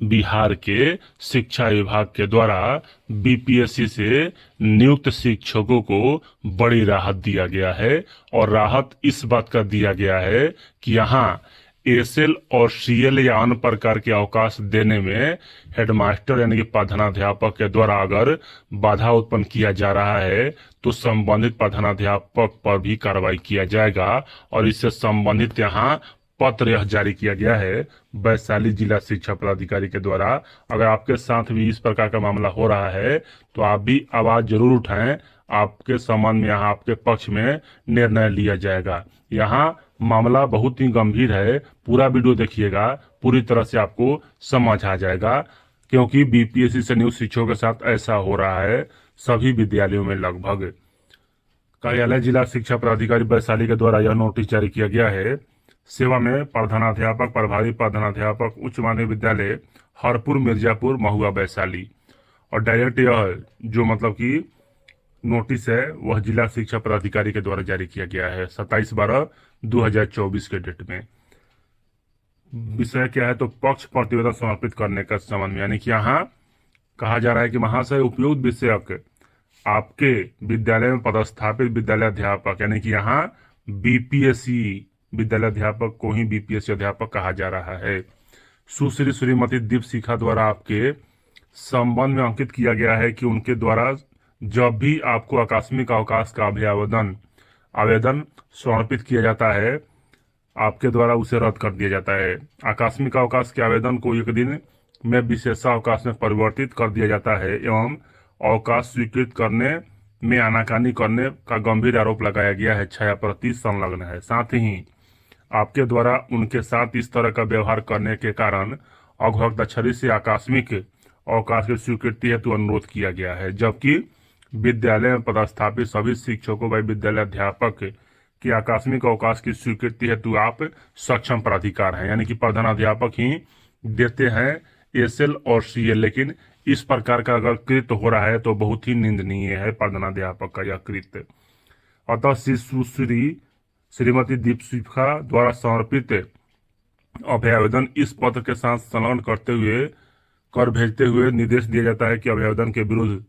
बिहार के शिक्षा विभाग के द्वारा बीपीएससी से नियुक्त शिक्षकों को बड़ी राहत दिया गया है। और राहत इस बात का दिया गया है कि यहाँ एसएल और सीएल या अन्य प्रकार के अवकाश देने में हेडमास्टर यानी कि प्रधानाध्यापक के द्वारा अगर बाधा उत्पन्न किया जा रहा है तो संबंधित प्रधानाध्यापक पर भी कार्रवाई किया जाएगा। और इससे संबंधित यहाँ पत्र यह जारी किया गया है वैशाली जिला शिक्षा पदाधिकारी के द्वारा। अगर आपके साथ भी इस प्रकार का मामला हो रहा है तो आप भी आवाज जरूर उठाएं। आपके संबंध में यहाँ आपके पक्ष में निर्णय लिया जाएगा। यहाँ मामला बहुत ही गंभीर है, पूरा वीडियो देखिएगा, पूरी तरह से आपको समझ आ जाएगा। क्योंकि बीपीएससी से नियुक्त शिक्षकों के साथ ऐसा हो रहा है सभी विद्यालयों में लगभग। कार्यालय जिला शिक्षा पदाधिकारी वैशाली के द्वारा यह नोटिस जारी किया गया है। सेवा में प्रधानाध्यापक, प्रभारी प्रधानाध्यापक, उच्च माध्यमिक विद्यालय हरपुर, मिर्जापुर, महुआ, वैशाली। और डायरेक्ट यह जो मतलब कि नोटिस है वह जिला शिक्षा पदाधिकारी के द्वारा जारी किया गया है 27/12/2024 के डेट में। विषय क्या है तो पक्ष प्रतिवेदन समर्पित करने का संबंध में, यानी कि यहाँ कहा जा रहा है कि महाशय उपयुक्त विषयक आपके विद्यालय में पदस्थापित विद्यालय अध्यापक, यानी कि यहाँ बीपीएससी विद्यालय अध्यापक को ही बीपीएससी अध्यापक कहा जा रहा है। सुश्री श्रीमती दीप शिखा द्वारा आपके संबंध में अंकित किया गया है कि उनके द्वारा जब भी आपको आकस्मिक अवकाश का आवेदन समर्पित किया जाता है आपके द्वारा उसे रद्द कर दिया जाता है। आकस्मिक अवकाश के आवेदन को एक दिन में विशेषावकाश में परिवर्तित कर दिया जाता है एवं अवकाश स्वीकृत करने में आनाकानी करने का गंभीर आरोप लगाया गया है। छायाप्रति संलग्न है। साथ ही आपके द्वारा उनके साथ इस तरह का व्यवहार करने के कारण अघोषित से आकस्मिक अवकाश की स्वीकृति हेतु अनुरोध किया गया है। जबकि विद्यालय में पदस्थापित सभी शिक्षकों व विद्यालय अध्यापक की आकस्मिक अवकाश की स्वीकृति हेतु आप सक्षम प्राधिकार हैं, यानी कि प्रधानाध्यापक ही देते हैं एसएल और सीएल। लेकिन इस प्रकार का अगर कृत्य हो रहा है तो बहुत ही निंदनीय है प्रधानाध्यापक का यह कृत्य। अतः सुश्री श्रीमती दीप शिखा द्वारा समर्पित अभ्यावेदन इस पत्र के साथ संलग्न कर भेजते हुए निर्देश दिया जाता है कि अभ्यावेदन के विरुद्ध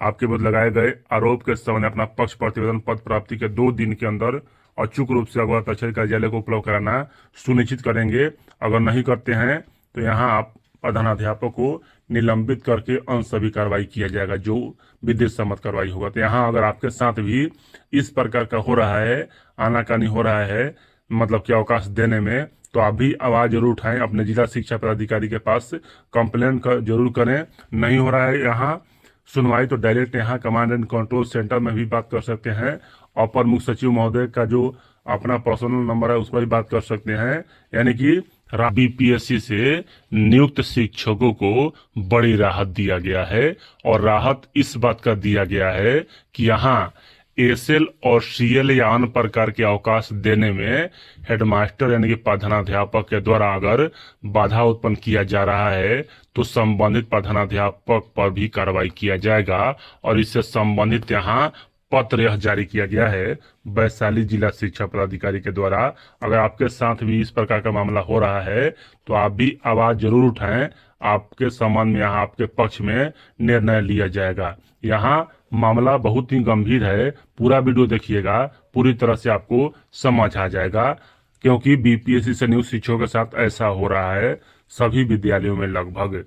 आपके विरुद्ध लगाए गए आरोप के समय अपना पक्ष प्रतिवेदन पद प्राप्ति के 2 दिन के अंदर अचूक रूप से अगवा तहसील कार्यालय को उपलब्ध कराना सुनिश्चित करेंगे। अगर नहीं करते हैं तो यहाँ आप प्रधानाध्यापक को निलंबित करके अन्य सभी कार्रवाई किया जाएगा जो विधिक सम्मत कार्रवाई होगा। तो यहाँ अगर आपके साथ भी इस प्रकार का हो रहा है, आनाकानी हो रहा है मतलब कि अवकाश देने में, तो आप भी आवाज जरूर उठाएं, अपने जिला शिक्षा पदाधिकारी के पास कंप्लेन जरूर करें। नहीं हो रहा है यहाँ सुनवाई तो डायरेक्ट यहाँ कमांड एंड कंट्रोल सेंटर में भी बात कर सकते हैं। अपर मुख्य सचिव महोदय का जो अपना पर्सनल नंबर है उस पर भी बात कर सकते हैं। यानी कि बीपीएससी से नियुक्त शिक्षकों को बड़ी राहत दिया गया है। और राहत इस बात का दिया गया है कि यहाँ एसएल और सीएल या अन्य प्रकार के अवकाश देने में हेडमास्टर यानी कि प्रधानाध्यापक के द्वारा अगर बाधा उत्पन्न किया जा रहा है तो संबंधित प्रधानाध्यापक पर भी कार्रवाई किया जाएगा। और इससे संबंधित यहाँ पत्र यह जारी किया गया है वैशाली जिला शिक्षा पदाधिकारी के द्वारा। अगर आपके साथ भी इस प्रकार का मामला हो रहा है तो आप भी आवाज जरूर उठाएं। आपके संबंध में यहाँ आपके पक्ष में निर्णय लिया जाएगा। यहाँ मामला बहुत ही गंभीर है, पूरा वीडियो देखिएगा, पूरी तरह से आपको समझ आ जाएगा। क्योंकि बीपीएससी से नियुक्त शिक्षकों के साथ ऐसा हो रहा है सभी विद्यालयों में लगभग।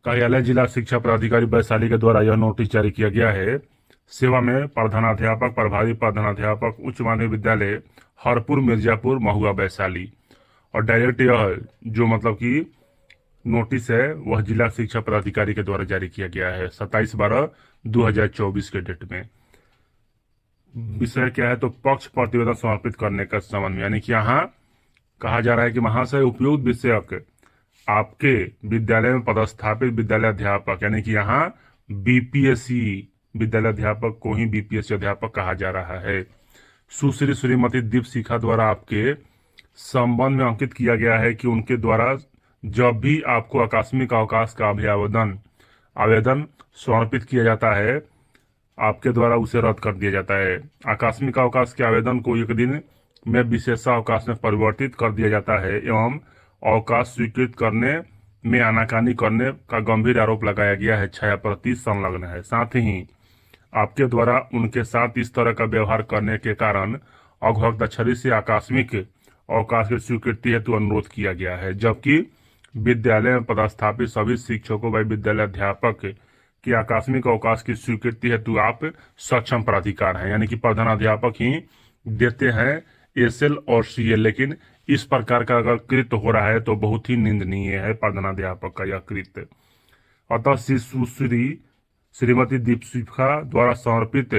कार्यालय जिला शिक्षा पदाधिकारी वैशाली के द्वारा यह नोटिस जारी किया गया है। सेवा में प्रधानाध्यापक, प्रभारी प्रधानाध्यापक, उच्च माध्यमिक विद्यालय हरपुर, मिर्जापुर, महुआ, वैशाली। और डायरेक्ट यह जो मतलब कि नोटिस है वह जिला शिक्षा पदाधिकारी के द्वारा जारी किया गया है 27/12/2024 के डेट में। विषय क्या है तो पक्ष प्रतिवेदन समर्पित करने का संबंध में, यानी कि यहाँ कहा जा रहा है कि महाशय उपयुक्त विषयक आपके विद्यालय में पदस्थापित विद्यालय अध्यापक, यानी कि यहाँ बीपीएससी विद्यालय अध्यापक को ही बीपीएससी अध्यापक कहा जा रहा है। सुश्री श्रीमती दीप शिखा द्वारा आपके संबंध में अंकित किया गया है कि उनके द्वारा जब भी आपको आकस्मिक अवकाश का आवेदन समर्पित किया जाता है आपके द्वारा उसे रद्द कर दिया जाता है। आकस्मिक अवकाश के आवेदन को एक दिन में विशेषावकाश में परिवर्तित कर दिया जाता है एवं अवकाश स्वीकृत करने में आनाकानी करने का गंभीर आरोप लगाया गया है। छायाप्रति संलग्न है। साथ ही आपके द्वारा उनके साथ इस तरह का व्यवहार करने के कारण अघोषित से आकस्मिक अवकाश की स्वीकृति हेतु अनुरोध किया गया है। जबकि विद्यालय में पदस्थापित सभी शिक्षकों व विद्यालय अध्यापक की आकस्मिक अवकाश की स्वीकृति हेतु आप सक्षम प्राधिकार हैं, यानी कि प्रधानाध्यापक ही देते हैं एसएल और सीएल। लेकिन इस प्रकार का अगर कृत्य हो रहा है तो बहुत ही निंदनीय है प्रधानाध्यापक का यह कृत्य। अतः श्रीमती दीपशिखा द्वारा समर्पित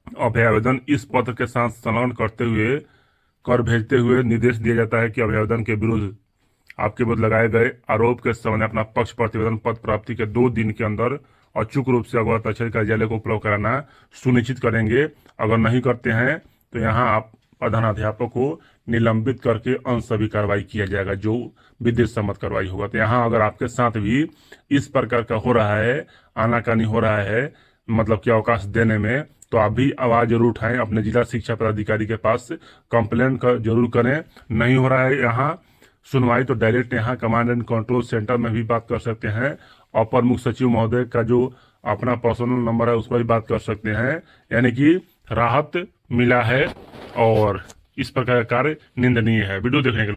अभ्यावेदन इस पत्र के साथ संलग्न कर भेजते हुए निर्देश दिया जाता है कि अभ्यावेदन के विरुद्ध आपके विरुद्ध लगाए गए आरोप के समय अपना पक्ष प्रतिवेदन पत्र प्राप्ति के 2 दिन के अंदर अचूक रूप से अवगत अक्षर कार्यालय को उपलब्ध कराना सुनिश्चित करेंगे। अगर नहीं करते हैं तो यहाँ आप प्रधानाध्यापक को निलंबित करके अनसभी कार्रवाई किया जाएगा, जो विधिक सम्मत कार्रवाई होगा। तो यहाँ अगर आपके साथ भी इस प्रकार का हो रहा है, आनाकानी हो रहा है, मतलब कि अवकाश देने में, तो आप भी आवाज जरूर उठाएं, अपने जिला शिक्षा पदाधिकारी के पास कंप्लेंट जरूर करें। नहीं हो रहा है यहाँ सुनवाई तो डायरेक्ट यहाँ कमांड एंड कंट्रोल सेंटर में भी बात कर सकते हैं। अपर मुख्य सचिव महोदय का जो अपना पर्सनल नंबर है उस पर भी बात कर सकते हैं। यानी कि राहत मिला है और इस प्रकार का कार्य निंदनीय है। वीडियो देखने के लिए